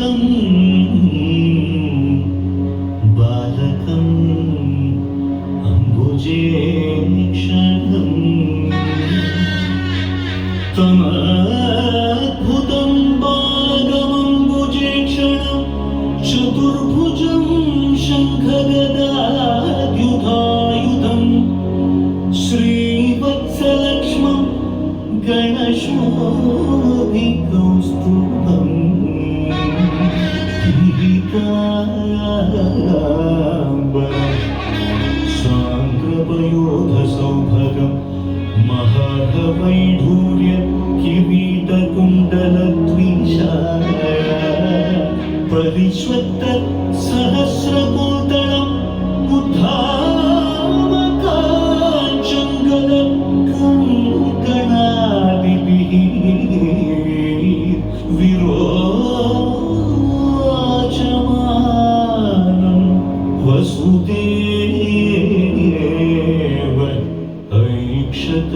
सुतं बालकम् अम्बुजे क्षणम् तमद्भुतं बालकमम्बुजे क्षणं चतुर्भुजं शङ्खगदायुधायुधं श्रीवत्सलक्ष्मं गणशोभिकौस्तुभम् सान्द्रपयोधसौभगं महार्घवैढूर्य किरीटकुण्डलद्विषाय परिष्वक्त सहस्रकोटलम् उद्धामकाञ्चङ्गदं कङ्कणादिभिः विरोचमानं वसुदेव ऐक्षत